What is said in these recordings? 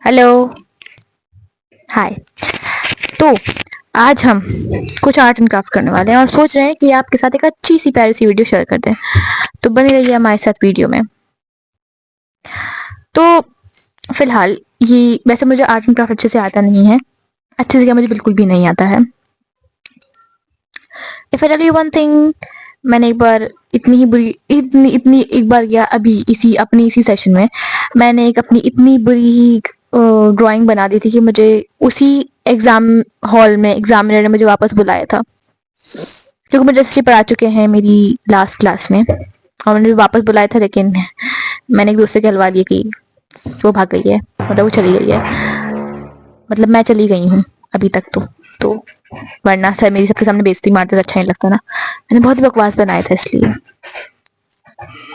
Hello. हाय। तो आज हम कुछ आर्ट एंड क्राफ्ट करने वाले हैं और सोच रहे हैं कि आपके साथ एक अच्छी सी प्यारी सी वीडियो शेयर करते हैं। तो बने रहिए हमारे साथ वीडियो में। तो फिलहाल ये वैसे मुझे आर्ट एंड क्राफ्ट अच्छे से आता नहीं है। अच्छे से क्या, मुझे बिल्कुल भी नहीं आता है। If I tell you one thing, मैंने एक बार इतनी ही बुरी इतनी इतनी एक बार गया अभी इसी सेशन में मैंने एक अपनी इतनी बुरी ही ड्राइंग बना दी थी कि मुझे उसी एग्जाम हॉल में एग्जामिनर ने मुझे वापस बुलाया था, क्योंकि मुझे हिस्ट्री पढ़ा चुके हैं मेरी लास्ट क्लास में और उन्होंने वापस बुलाया था, लेकिन मैंने एक दूसरे के हलवा दिए कि वो भाग गई है, मतलब वो चली गई है, मतलब मैं चली गई हूँ अभी तक तो वरना सर मेरी सबके सामने बेइज्जती मारते तो अच्छा नहीं लगता ना। मैंने बहुत ही बकवास बनाया था इसलिए।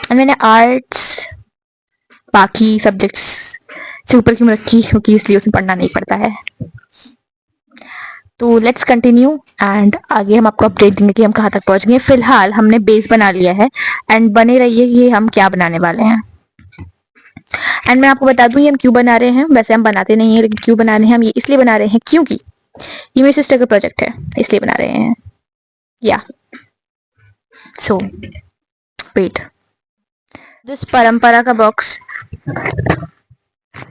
और मैंने आर्ट्स बाकी सब्जेक्ट्स से ऊपर क्यों रखी, क्योंकि इसलिए उसमें पढ़ना नहीं पड़ता है। तो लेट्स कंटिन्यू एंड आगे हम आपको अपडेट देंगे कि हम कहाँ तक पहुंच गए। फिलहाल हमने बेस बना लिया है एंड बने रहिए कि हम क्या बनाने वाले हैं। एंड मैं आपको बता दूं ये हम क्यों बना रहे हैं। वैसे हम बनाते नहीं है, लेकिन क्यों बना रहे हैं हम ये इसलिए बना रहे हैं क्योंकि ये मेरी सिस्टर का प्रोजेक्ट है, इसलिए बना रहे हैं। या सो वेट, दिस परंपरा का बॉक्स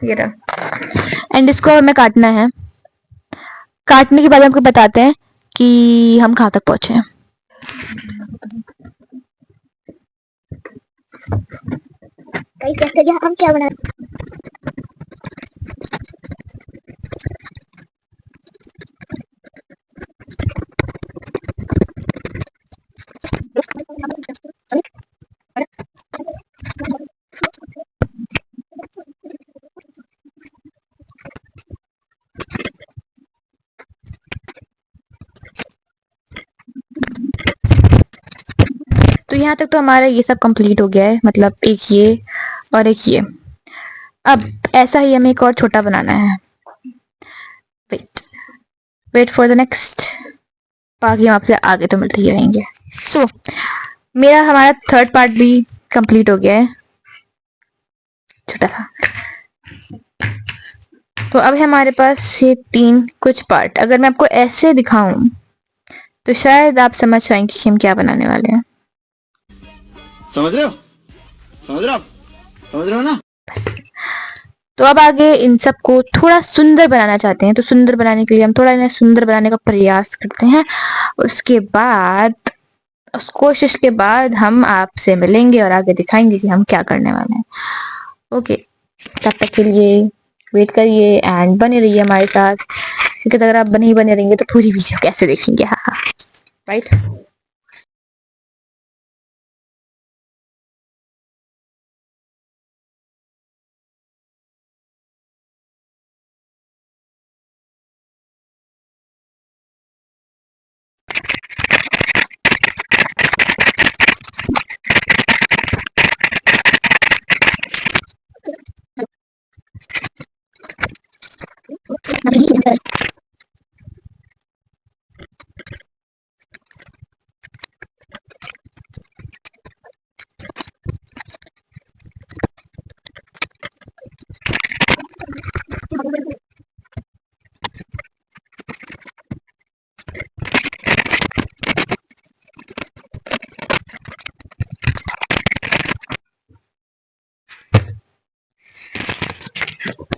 ये रहा एंड इसको हमें काटना है। काटने के बाद हमको बताते हैं कि हम कहाँ तक पहुंचे हैं। हम क्या बना तो यहाँ तक तो हमारा ये सब कंप्लीट हो गया है, मतलब एक ये और एक ये। अब ऐसा ही हमें एक और छोटा बनाना है। Wait wait for the next. बाकी हम आपसे आगे तो मिलते ही रहेंगे। सो मेरा हमारा थर्ड पार्ट भी कंप्लीट हो गया है, छोटा था। तो अब हमारे पास ये तीन कुछ पार्ट, अगर मैं आपको ऐसे दिखाऊं तो शायद आप समझ पाएंगे कि हम क्या बनाने वाले हैं। समझ रहे हो? समझ रहे हो? समझ रहे हो ना? बस। तो अब आगे इन सबको थोड़ा सुंदर बनाना चाहते हैं, तो सुंदर बनाने के लिए हम थोड़ा इन्हें सुंदर बनाने का प्रयास करते हैं। उसके बाद उस कोशिश के बाद हम आपसे मिलेंगे और आगे दिखाएंगे कि हम क्या करने वाले हैं। ओके, तब तक के लिए वेट करिए एंड बने रहिए हमारे साथ, क्योंकि अगर आप बने रहेंगे तो पूरी वीडियो कैसे देखेंगे। हाँ, right.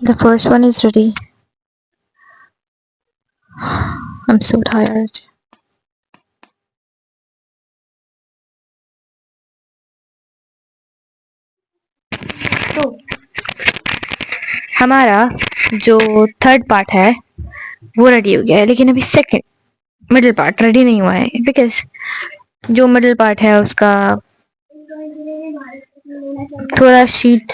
The first one is ready. I'm so tired. तो हमारा जो थर्ड पार्ट है वो रेडी हो गया है, लेकिन अभी सेकंड मिडिल पार्ट रेडी नहीं हुआ है, बिकॉज जो मिडिल पार्ट है उसका थोड़ा शीट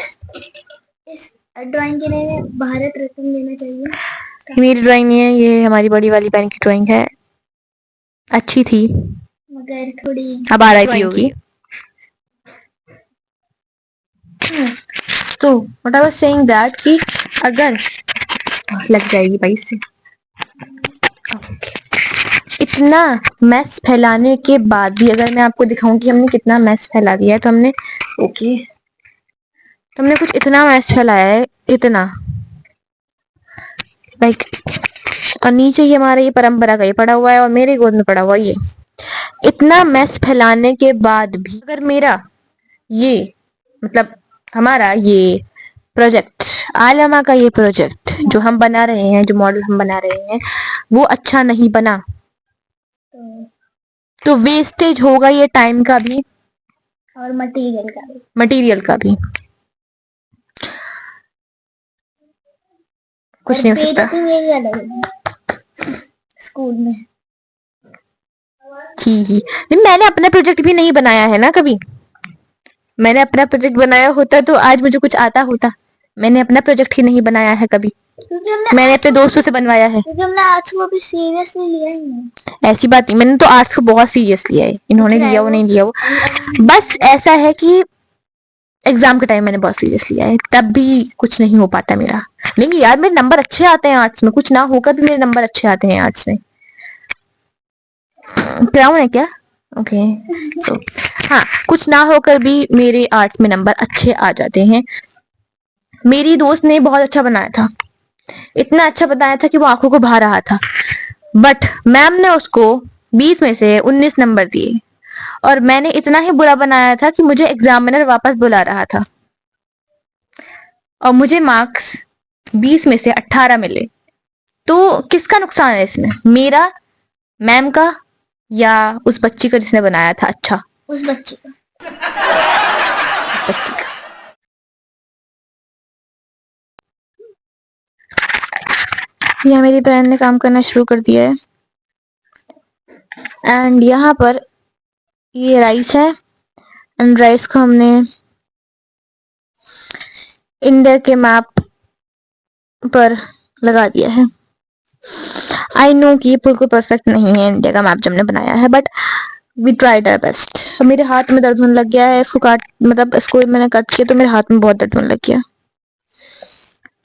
इस ड्राइंग के लिए भारत रत्न देना चाहिए। मेरी ड्राइंग नहीं है, ये हमारी बड़ी वाली बहन की ड्राइंग है। अच्छी थी मगर थोड़ी अब आ रही होगी। तो what I was saying that कि अगर लग जाएगी भाई से इतना मैस फैलाने के बाद भी अगर मैं आपको दिखाऊं कि हमने कितना मैस फैला दिया है, तो हमने ओके तो हमने कुछ इतना मैस फैलाया है, इतना लाइक और नीचे ही हमारा ये परंपरा का ये पड़ा हुआ है और मेरे गोद में पड़ा हुआ ये। इतना मैस फैलाने के बाद भी अगर मेरा ये मतलब हमारा ये प्रोजेक्ट, आलमा का ये प्रोजेक्ट जो हम बना रहे हैं, जो मॉडल हम बना रहे हैं, वो अच्छा नहीं बना तो वेस्टेज होगा ये टाइम का भी और मटेरियल का भी। मटेरियल का भी, कुछ नहीं हो सकता। बेइज्जती मेरी अलग है स्कूल में। जी मैंने अपना प्रोजेक्ट भी नहीं बनाया है ना कभी। मैंने अपना प्रोजेक्ट बनाया होता तो आज मुझे कुछ आता होता। मैंने अपना प्रोजेक्ट ही नहीं बनाया है कभी। मैंने अपने दोस्तों से बनवाया है। क्योंकि हमने आर्ट्स को भी सीरियसली लिया ही नहीं। ऐसी बात नहीं, मैंने तो आर्ट्स को बहुत सीरियस लिया है। इन्होंने लिया वो नहीं लिया वो, बस ऐसा है कि एग्जाम के टाइम मैंने बहुत सीरियस लिया है, तब भी कुछ नहीं हो पाता मेरा। लेकिन यार मेरे नंबर अच्छे आते हैं आर्ट्स में, कुछ ना होकर भी मेरे नंबर अच्छे आते हैं आर्ट्स में। क्राउन है क्या? ओके तो हाँ, कुछ ना होकर भी मेरे आर्ट्स में नंबर अच्छे आ जाते हैं। मेरी दोस्त ने बहुत अच्छा बनाया था, इतना अच्छा बताया था कि वो आंखों को भा रहा था, बट मैम ने उसको 20 में से 19 नंबर दिए और मैंने इतना ही बुरा बनाया था कि मुझे एग्जामिनर वापस बुला रहा था और मुझे मार्क्स 20 में से 18 मिले। तो किसका नुकसान है इसमें, मेरा, मैम का, या उस बच्ची का जिसने बनाया था अच्छा? उस बच्चे का। उस बच्ची का। यहाँ मेरी बहन ने काम करना शुरू कर दिया है एंड यहाँ पर ये राइस है एंड राइस को हमने इंडिया के मैप पर लगा दिया है। आई नो कि ये बिल्कुल परफेक्ट नहीं है इंडिया का मैप जो हमने बनाया है, but we tried our best. मेरे हाथ में दर्द होने लग गया है, इसको काट मतलब इसको मैंने कट किया तो मेरे हाथ में बहुत दर्द होने लग गया।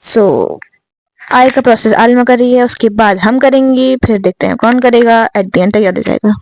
सो आई का प्रोसेस आलिमा कर रही है, उसके बाद हम करेंगे, फिर देखते हैं कौन करेगा, एट द एंड तैयार हो जाएगा।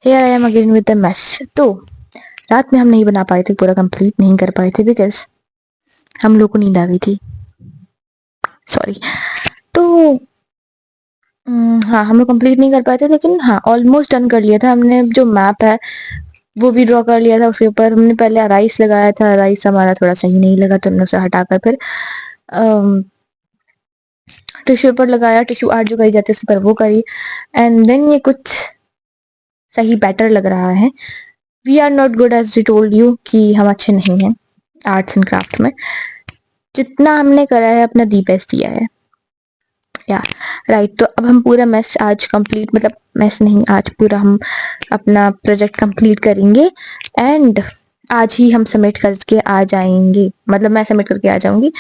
Here I am again with the mess. तो रात में हम नहीं बना पाए थे, पूरा कंप्लीट नहीं कर पाए थे बिकॉज हम लोग को नींद आ गई थी, सॉरी। तो हाँ, हम लोग कंप्लीट नहीं कर पाए थे, लेकिन हाँ ऑलमोस्ट डन कर लिया था हमने। जो मैप है वो भी ड्रॉ कर लिया था। उसके ऊपर हमने पहले राइस लगाया था, राइस हमारा थोड़ा सही नहीं लगा तो हमने उसे हटाकर फिर टिश्यू पेपर लगाया, टिश्यू आर्ट जो करी जाती है उसके ऊपर वो करी, एंड देन ये कुछ सही बेटर लग रहा है। We are not good as we told you कि हम अच्छे नहीं हैं आर्ट्स एंड क्राफ्ट में। जितना हमने करा है अपना दी बेस्ट दिया है, या राइट। तो अब हम पूरा मेस आज कंप्लीट, मतलब मेस नहीं, आज पूरा हम अपना प्रोजेक्ट कंप्लीट करेंगे एंड आज ही हम सबमिट करके आ जाएंगे। मतलब मैं सबमिट करके आ जाऊंगी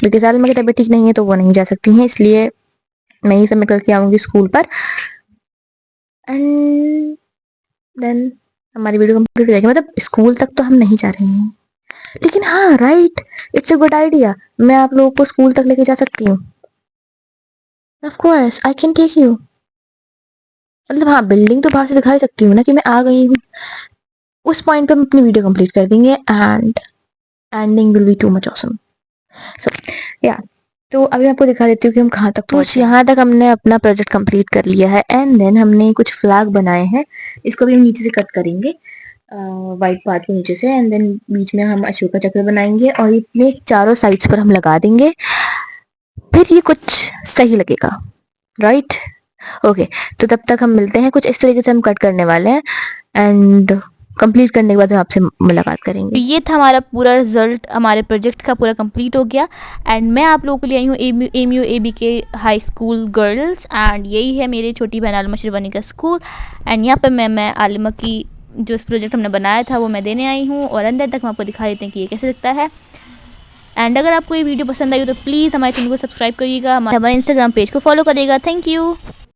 बिकॉज आलमा की तबीयत ठीक नहीं है तो वो नहीं जा सकती हैं, इसलिए मैं ही सबमिट करके आऊंगी स्कूल पर एंड देन हमारी वीडियो कंप्लीट हो जाएगी। मतलब स्कूल तक तो हम नहीं जा रहे हैं, लेकिन हाँ right, it's a good idea. मैं आप लोगों को स्कूल तक लेके जा सकती हूँ। Of course I can take you. मतलब हाँ, बिल्डिंग तो बाहर से दिखाई सकती हूँ ना कि मैं आ गई हूँ। उस पॉइंट पे हम अपनी वीडियो कंप्लीट कर देंगे and ending will be too much awesome. So yeah, तो अभी मैं आपको दिखा देती हूँ कि हम कहाँ तक पहुँचे। यहाँ तक हमने अपना प्रोजेक्ट कंप्लीट कर लिया है एंड देन हमने कुछ फ्लैग बनाए हैं। इसको भी हम नीचे से कट करेंगे, वाइट पार्ट के नीचे से, एंड देन बीच में हम अशोका चक्र बनाएंगे और इतने चारों साइड्स पर हम लगा देंगे, फिर ये कुछ सही लगेगा, राइट। ओके, तो तब तक हम मिलते हैं। कुछ इस तरीके से हम कट करने वाले हैं एंड कंप्लीट करने के बाद हम आपसे मुलाकात करेंगे। तो ये था हमारा पूरा रिजल्ट, हमारे प्रोजेक्ट का पूरा कंप्लीट हो गया एंड मैं आप लोगों के लिए आई हूँ AMU ABK high school girls and यही है मेरी छोटी बहन आलिमा शिरवानी का स्कूल एंड यहाँ पर मैं आलिमा की जो इस प्रोजेक्ट हमने बनाया था वो मैं देने आई हूँ और अंदर तक हम आपको दिखा देते हैं कि ये कैसे दिखता है। एंड अगर आपको ये वीडियो पसंद आई हो तो प्लीज़ हमारे चैनल को सब्सक्राइब करिएगा, हमारे इंस्टाग्राम पेज को फॉलो करिएगा। Thank you.